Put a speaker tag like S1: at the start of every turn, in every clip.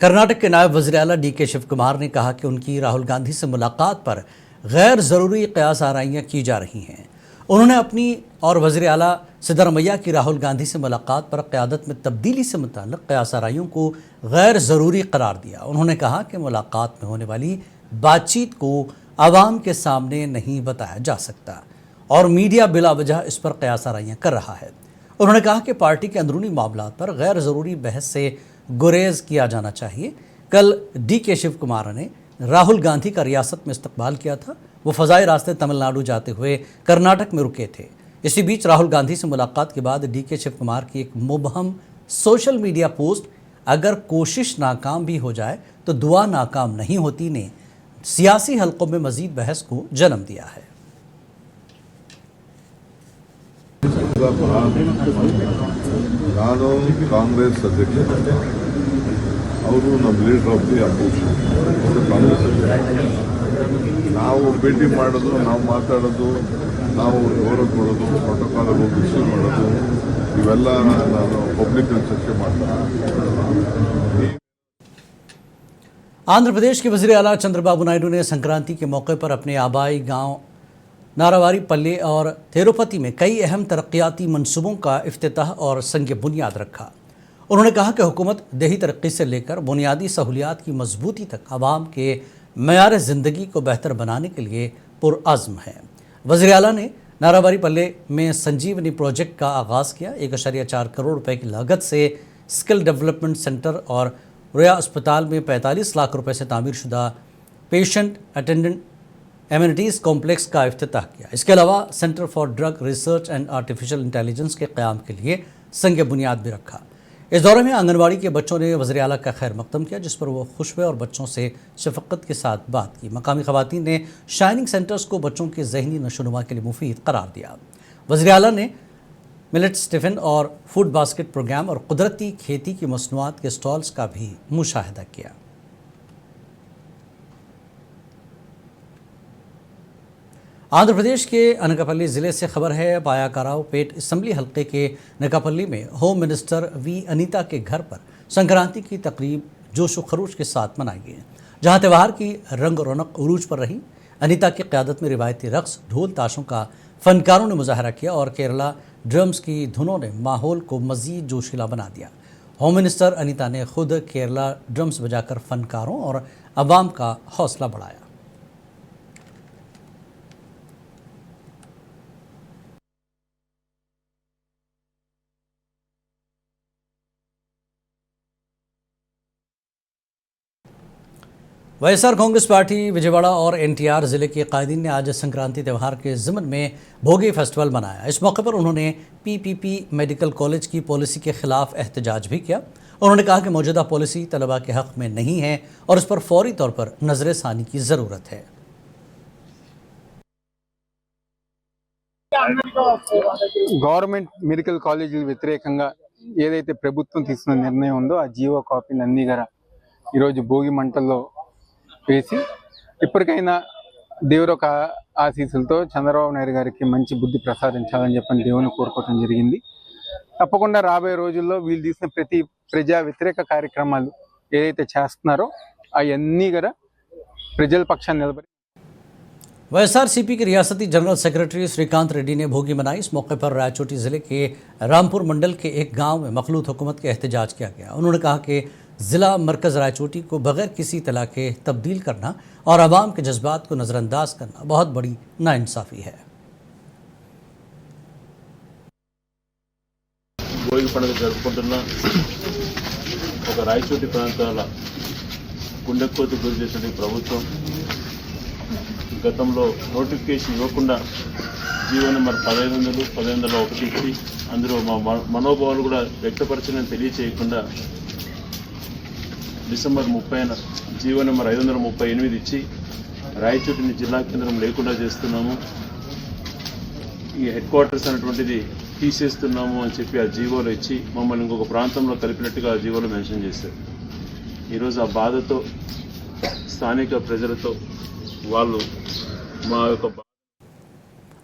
S1: कर्नाटक के नायब वज़ीर आला डीके शिव कुमार ने कहा कि उनकी राहुल गांधी से मुलाकात पर गैर ज़रूरी क़यास आराइयाँ की जा रही हैं। उन्होंने अपनी और वज़ीर आला सिद्धरमैया की राहुल गांधी से मुलाकात पर क़यादत में तब्दीली से मुताल्लिक़ क़यास आराइयों को गैर ज़रूरी करार दिया। उन्होंने कहा कि मुलाकात में होने वाली बातचीत को आवाम के सामने नहीं बताया जा सकता और मीडिया बिला वजह इस पर क़यास आराइयाँ कर रहा है। उन्होंने कहा कि पार्टी के अंदरूनी मामलात पर गैर ज़रूरी बहस से गुरेज किया जाना चाहिए। कल डीके शिव कुमार ने राहुल गांधी का रियासत में इस्तकबाल किया था। वो फ़ज़ाई रास्ते तमिलनाडु जाते हुए कर्नाटक में रुके थे। इसी बीच राहुल गांधी से मुलाकात के बाद डीके शिव कुमार की एक मुबहम सोशल मीडिया पोस्ट अगर कोशिश नाकाम भी हो जाए तो दुआ नाकाम नहीं होती ने सियासी हलकों में मजीद बहस को जन्म दिया है।
S2: ನಾನು ಕಾಂಗ್ರೆಸ್ ಅಧ್ಯಕ್ಷ, ಅವರು ನಮ್ಮ leader of the opposition Congress ಅಧ್ಯಕ್ಷ. ನಾವು ಭೇಟಿ ಮಾಡೋದು, ನಾವು ಮಾತಾಡೋದು, ನಾವು ಗೌರವ ಕೊಡೋದು, ಪ್ರೋಟೋಕಾಲ್ ಹೋಗಿ ರಿಸೀವ್ ಮಾಡೋದು, ಇವೆಲ್ಲ ನಾನು ಪಬ್ಲಿಕಲ್ಲಿ ಚರ್ಚೆ ಮಾಡ್ತೀನಿ.
S1: आंध्र प्रदेश के वज़ीर आला चंद्रबाबू नायडू ने संक्रांति के मौके पर अपने आबाई गांव नारावारी पल्ले और तिरुपति में कई अहम तरक्याती मंसूबों का इफ्तिताह और संग बुनियाद रखा। उन्होंने कहा कि हुकूमत देही तरक्की से लेकर बुनियादी सहूलियात की मजबूती तक आवाम के मयार ज़िंदगी को बेहतर बनाने के लिए पुरअज़्म है। वज़ीर आला ने नारावारी पल्ले में संजीवनी प्रोजेक्ट का आगाज़ किया। 1.4 करोड़ रुपए की लागत से स्किल डेवलपमेंट सेंटर और रोया अस्पताल में 45 लाख रुपए से तामीरशुदा पेशेंट अटेंडेंट एमिनिटीज़ कॉम्प्लेक्स का इफ्तिताह किया। इसके अलावा centre for drug research and artificial intelligence के क़याम के लिए संग बुनियाद भी रखा। इस दौरे में आंगनबाड़ी के बच्चों ने वज़ीर आला का खैर मकदम किया, जिस पर वो खुश हुए और बच्चों से शफ़क़त के साथ बात की। मकामी ख़वातीन ने शाइनिंग सेंटर्स को बच्चों के ज़हनी नशोनुमा के लिए मुफीद करार दिया। वज़ीर आला ने मिलेट टिफ़िन और फूड बास्केट प्रोग्राम और कुदरती खेती की मसनूआत के स्टॉल्स का भी मुशाहिदा किया। आंध्र प्रदेश के अनकापल्ली ज़िले से खबर है। पायाकाराव पेट असम्बली हल्के के नकापल्ली में होम मिनिस्टर वी अनीता के घर पर संक्रांति की तकरीब जोश व खरोश के साथ मनाई गई, जहां त्यौहार की रंग रौनक उरूज पर रही। अनीता की क़यादत में रिवायती रक़्स, ढोल ताशों का फ़नकारों ने मुजाहरा किया और केरला ड्रम्स की धुनों ने माहौल को मज़ीद जोशीला बना दिया। होम मिनिस्टर अनीता ने खुद केरला ड्रम्स बजाकर फ़नकारों और अवाम का हौसला बढ़ाया। वाईएसआर कांग्रेस पार्टी विजयवाड़ा और एनटीआर ज़िले के कायदीन ने आज संक्रांति त्यौहार के ज़िमन में भोगी फेस्टिवल मनाया। इस मौके पर उन्होंने पीपीपी मेडिकल कॉलेज की पॉलिसी के ख़िलाफ़ एहतजाज भी किया। उन्होंने कहा कि मौजूदा पॉलिसी तलबा के हक़ में नहीं है और इस पर फौरी तौर पर नज़रसानी की ज़रूरत है।
S3: గవర్నమెంట్ మెడికల్ కాలేజీల వ్యతిరేకంగా ఏదైతే ప్రభుత్వం తీసుకున్న నిర్ణయం ఉందో ఆ జీవో కాపీని అన్ని కూడా ఈరోజు భోగి మంటల్లో వేసి ఇప్పటికైనా దేవుడు ఒక ఆశీస్సులతో చంద్రబాబు నాయుడు గారికి మంచి బుద్ధి ప్రసాదించాలని చెప్పని దేవుని కోరుకోవడం జరిగింది। తప్పకుండా రాబోయే రోజుల్లో వీళ్ళు తీసిన ప్రతి ప్రజా వ్యతిరేక కార్యక్రమాలు ఏదైతే చేస్తున్నారో అవన్నీ కూడా ప్రజల పక్షాన్ని నిలబడి
S1: वाईएसआरसीपी के रियासती जनरल सेक्रेटरी श्रीकांत रेड्डी ने भोगी मनाई। इस मौके पर रायचोटी ज़िले के रामपुर मंडल के एक गांव में मखलूत हुकूमत के एहतजाज किया गया। उन्होंने कहा कि ज़िला मरकज़ रायचोटी को बग़ैर किसी तला के तब्दील करना और आवाम के जज्बात को नज़रअंदाज करना बहुत बड़ी नाइंसाफ़ी है।
S4: భోగి పండుగ జరుపుకుంటున్న ఒక రాయచోటి ప్రాంతాల గుండెకోతకు గురి చేసిన ప్రభుత్వం గతంలో నోటిఫికేషన్ ఇవ్వకుండా జీవో నెంబర్ 1501 ఇచ్చి అందులో మా మనోభావాలు కూడా వ్యక్తపరచని తెలియచేయకుండా డిసెంబర్ 30న జీవో నెంబర్ 538 ఇచ్చి రాయచోటిని జిల్లా కేంద్రం లేకుండా చేస్తున్నాము, ఈ హెడ్ క్వార్టర్స్ అనేటువంటిది తీసేస్తున్నాము అని చెప్పి ఆ జీవోలో ఇచ్చి మమ్మల్ని ఇంకొక ప్రాంతంలో కలిపినట్టుగా ఆ జీవోలో మెన్షన్ చేశారు। ఈరోజు ఆ బాధతో స్థానిక ప్రజలతో వాళ్ళు మా యొక్క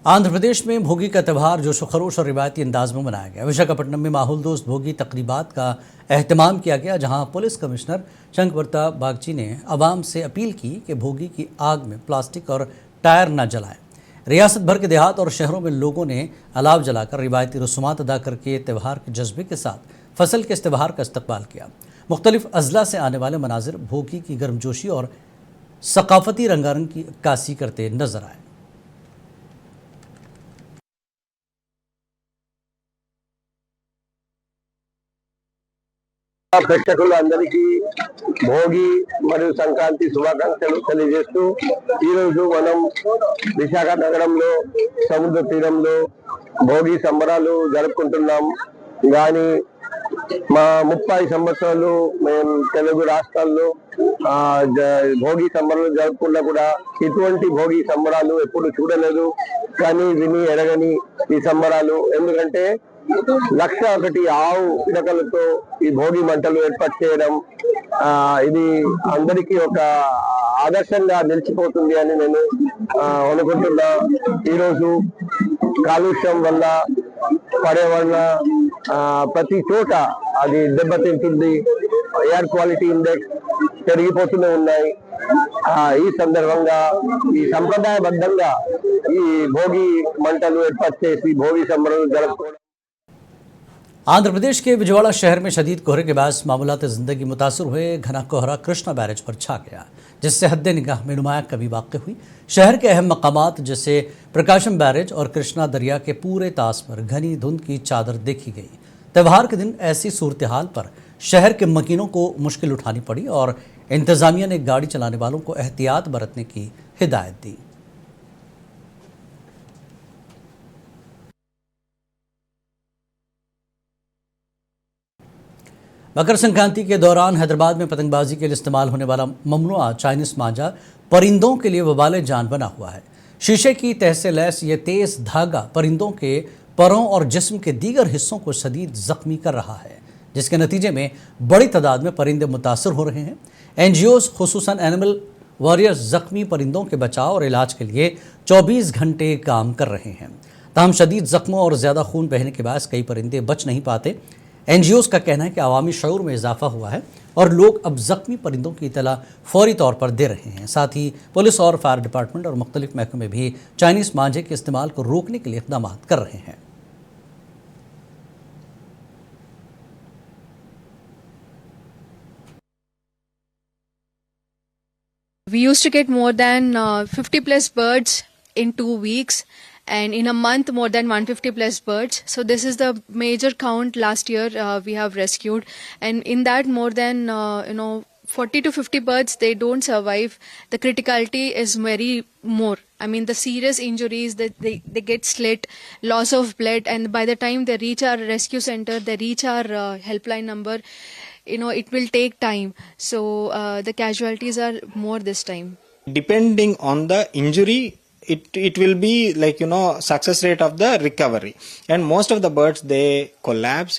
S1: आंध्र प्रदेश में भोगी का त्यौहार जोशो खरोश और रिवायती अंदाज में मनाया गया। विशाखापट्टनम में माहौल दोस्त भोगी तकरीबात का एहतमाम किया गया, जहां पुलिस कमिश्नर शंकरप्रता बागची ने आवाम से अपील की कि भोगी की आग में प्लास्टिक और टायर न जलाएं। रियासत भर के देहात और शहरों में लोगों ने अलाव जलाकर रिवायती रसूमात अदा करके त्यौहार के जज्बे के साथ फसल के इस त्यौहार का इस्तकबाल किया। मुख्तलिफ अजला से आने वाले मनाजिर भोगी की गर्मजोशी और सकाफती रंगारंग की अक्कासी करते नजर आए।
S5: ప్రేక్షకులు అందరికీ భోగి మరియు సంక్రాంతి శుభాకాంక్షలు తెలియజేస్తూ ఈరోజు మనం విశాఖ నగరంలో సముద్ర తీరంలో భోగి సంబరాలు జరుపుకుంటున్నాం. కానీ మా 30 సంవత్సరాలు మేము తెలుగు రాష్ట్రాల్లో భోగి సంబరాలు జరుపుకున్నా కూడా ఇటువంటి భోగి సంబరాలు ఎప్పుడు చూడలేదు. కానీ విని ఎరగని ఈ సంబరాలు, ఎందుకంటే 1,01 ఆవు పిడకలతో ఈ భోగి మంటలు ఏర్పాటు చేయడం ఇది అందరికీ ఒక ఆదర్శంగా నిలిచిపోతుంది అని నేను అనుకుంటున్నా. ఈరోజు కాలుష్యం వల్ల పర్యావరణ ప్రతి చోట అది దెబ్బతింటుంది. ఎయిర్ క్వాలిటీ ఇండెక్స్ పెరిగిపోతూనే ఉన్నాయి. ఈ సందర్భంగా ఈ సంప్రదాయబద్ధంగా ఈ భోగి మంటలు ఏర్పాటు చేసి భోగి సంబరాలు జరుపుకోవడం।
S1: आंध्र प्रदेश के विजयवाड़ा शहर में शदीद कोहरे के बाद मामूलात ज़िंदगी मुतासर हुए। घना कोहरा कृष्णा बैरेज पर छा गया, जिससे हद निगाह में नुमाया कमी वाक़ हुई। शहर के अहम मकामात जैसे प्रकाशम बैरेज और कृष्णा दरिया के पूरे तास पर घनी धुंध की चादर देखी गई। त्यौहार के दिन ऐसी सूरत हाल पर शहर के मकीनों को मुश्किल उठानी पड़ी और इंतज़ामिया ने गाड़ी चलाने वालों को एहतियात बरतने की हिदायत दी। मकर संक्रांति के दौरान हैदराबाद में पतंगबाजी के लिए इस्तेमाल होने वाला ममनुआ चाइनीज मांझा परिंदों के लिए वबाले जान बना हुआ है। शीशे की तह से लैस ये तेज धागा परिंदों के परों और जिस्म के दीगर हिस्सों को शदीद जख्मी कर रहा है, जिसके नतीजे में बड़ी तादाद में परिंदे मुतासर हो रहे हैं। एनजीओज खुसूसन एनिमल वॉरियर्स जख्मी परिंदों के बचाव और इलाज के लिए 24 घंटे काम कर रहे हैं। ताहम शदीद जख्मों और ज़्यादा खून बहने के बाद कई परिंदे बच नहीं पाते। एनजीओज का कहना है कि अवामी शऊर में इजाफा हुआ है और लोग अब जख्मी परिंदों की इतला फौरी तौर पर दे रहे हैं। साथ ही पुलिस और फायर डिपार्टमेंट और मुख्तलिफ महकमे भी चाइनीज़ मांझे के इस्तेमाल को रोकने के लिए इक़दाम कर रहे हैं।
S6: We used to get more than 50 plus birds in 2 weeks, and in a month more than 150 plus birds. So this is the major count last year we have rescued, and in that more than 40 to 50 birds, they don't survive. The criticality is very more. I mean, the serious injuries, that they get slit, loss of blood, and by the time they reach our rescue center, they reach our helpline number, it will take time. So the casualties are more this time.
S7: Depending on the injury, it will be like success rate of the recovery, and most of the birds, they collapse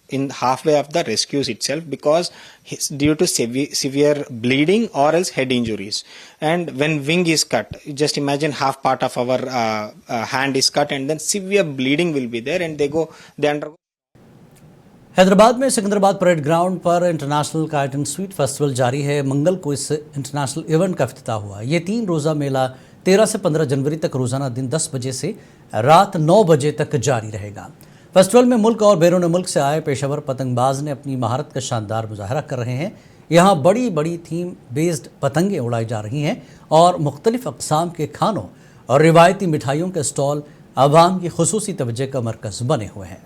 S7: in halfway of the rescues itself because due to severe bleeding or else head injuries. And when wing is cut, just imagine half part of our hand is cut, and then severe bleeding will be there, and they undergo.
S1: Hyderabad में Secunderabad parade ground पर international kite and sweet festival जारी है। मंगल को इस international event का इफ्तिताह हुआ। ये 3 रोज़ा मेला 13 से 15 जनवरी तक रोज़ाना दिन 10 बजे से रात 9 बजे तक जारी रहेगा। फेस्टिवल में मुल्क और बैरून मुल्क से आए पेशेवर पतंगबाज ने अपनी महारत का शानदार मुजाहरा कर रहे हैं। यहाँ बड़ी बड़ी थीम बेस्ड पतंगें उड़ाई जा रही हैं और मुख्तलिफ अक़साम के खानों और रिवायती मिठाइयों के स्टॉल आवाम की खुसूसी तवज्जो का मरकज़ बने हुए हैं।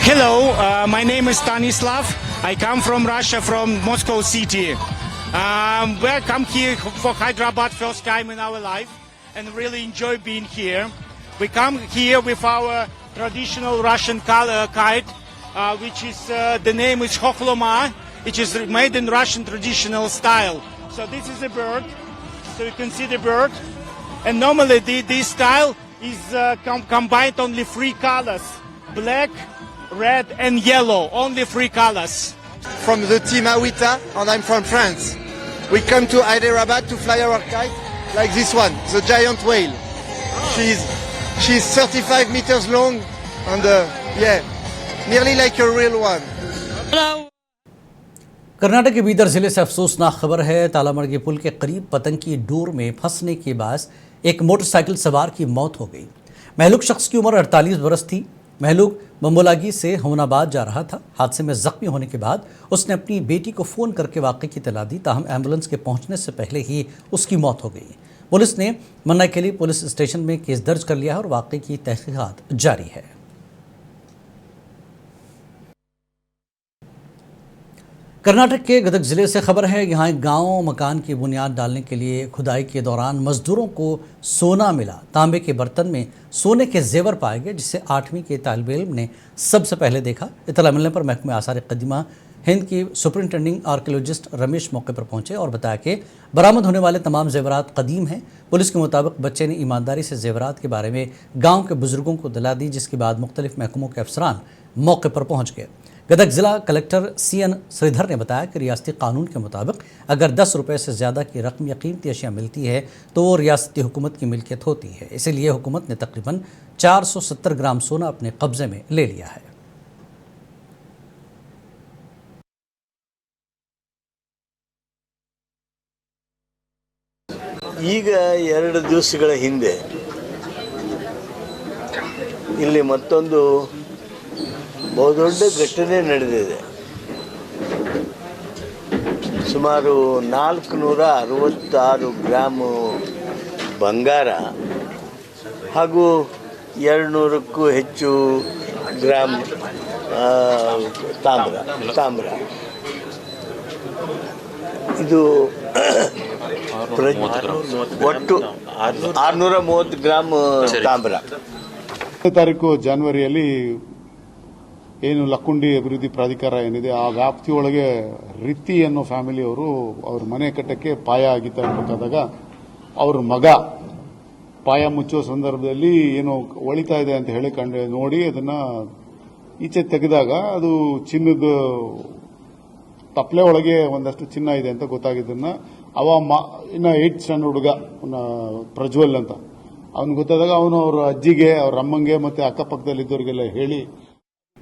S8: Hello, my name is Stanislav. I come from Russia, from Moscow city. We come here for Hyderabad first time in our life and really enjoy being here. We come here with our traditional Russian kite, which is the name is Khokhloma, which is made in Russian traditional style. So this is a bird. So you can see the bird. And normally this style is combined only 3 colors: black, red and yellow, only 3 colors.
S9: from the team Awita, and I'm from France. We come to Hyderabad to fly our kite like this one, the giant whale. She's 35 meters long and nearly like a real one.
S1: Karnataka के बीदर जिले से अफसोसनाक खबर है। तालामड़गी पुल के करीब पतंग की डोर में फंसने के बाद एक मोटरसाइकिल सवार की मौत हो गई। महलूक शख्स की उम्र 48 बरस थी। महलूक बम्बोलागी से होमनाबाद जा रहा था। हादसे में जख्मी होने के बाद उसने अपनी बेटी को फ़ोन करके वाक़े की इत्तला दी, ताहम एम्बुलेंस के पहुंचने से पहले ही उसकी मौत हो गई। पुलिस ने मन्नाकेली पुलिस स्टेशन में केस दर्ज कर लिया है और वाक़े की तहक़ीक़ात जारी है। कर्नाटक के गदग जिले से खबर है। यहाँ एक गांव मकान की बुनियाद डालने के लिए खुदाई के दौरान मजदूरों को सोना मिला। तांबे के बर्तन में सोने के जेवर पाए गए, जिसे 8वीं के तालिब इल्म ने सबसे पहले देखा। इत्तला मिलने पर महकमे आसार कदीमा हिंद की सुपरिंटेंडिंग आर्कियोलॉजिस्ट रमेश मौके पर पहुंचे और बताया कि बरामद होने वाले तमाम जेवरात कदीम हैं। पुलिस के मुताबिक बच्चे ने ईमानदारी से जेवरात के बारे में गाँव के बुजुर्गों को दिला दी, जिसके बाद मुख्तलिफ महकमों के अफसरान मौके पर पहुँच गए। गदग जिला कलेक्टर CN श्रीधर ने बताया कि रियासती कानून के मुताबिक अगर 10 रुपये से ज़्यादा की रकम या कीमती अशिया मिलती है तो वो रियासती हुकूमत की मिल्कियत होती है। इसीलिए हुकूमत ने तकरीबन 470 ग्राम सोना अपने कब्जे में ले लिया है।
S10: ಈಗ 2 ದಿವಸಗಳ ಹಿಂದೆ ಇಲ್ಲಿ ಮತ್ತೊಂದು ಬಹುದೊಡ್ಡ ಘಟನೆ ನಡೆದಿದೆ। ಸುಮಾರು 466 ಗ್ರಾಮ್ ಬಂಗಾರ ಹಾಗೂ 200ಕ್ಕೂ ಹೆಚ್ಚು ಗ್ರಾಮ್ ತಾಮ್ರ ಇದು ಒಟ್ಟು 630 ಗ್ರಾಮ್ ತಾಮ್ರ।
S11: ತಾರೀಕು ಜನವರಿಯಲ್ಲಿ ಏನು ಲಕ್ಕುಂಡಿ ಅಭಿವೃದ್ಧಿ ಪ್ರಾಧಿಕಾರ ಏನಿದೆ ಆ ವ್ಯಾಪ್ತಿಯೊಳಗೆ ರಿತ್ತಿ ಅನ್ನೋ ಫ್ಯಾಮಿಲಿಯವರು ಅವ್ರ ಮನೆ ಕಟ್ಟಕ್ಕೆ ಪಾಯ ಆಗಿತ್ತಾ ಇರಬೇಕಾದಾಗ ಅವ್ರ ಮಗ ಪಾಯ ಮುಚ್ಚೋ ಸಂದರ್ಭದಲ್ಲಿ ಏನೋ ಒಳಿತಾ ಇದೆ ಅಂತ ಹೇಳಿ ನೋಡಿ ಅದನ್ನ ಈಚೆ ತೆಗೆದಾಗ ಅದು ಚಿನ್ನದ ತಪ್ಪಲೆ ಒಳಗೆ ಒಂದಷ್ಟು ಚಿನ್ನ ಇದೆ ಅಂತ ಗೊತ್ತಾಗಿದ್ದನ್ನ ಇನ್ನ 8th ಸ್ಟ್ಯಾಂಡರ್ಡ್ ಹುಡುಗ ಪ್ರಜ್ವಲ್ ಅಂತ ಅವನು ಗೊತ್ತಾದಾಗ ಅವನು ಅವ್ರ ಅಜ್ಜಿಗೆ ಅವ್ರ ಅಮ್ಮಂಗೆ ಮತ್ತೆ ಅಕ್ಕಪಕ್ಕದಲ್ಲಿದ್ದವರಿಗೆಲ್ಲ ಹೇಳಿ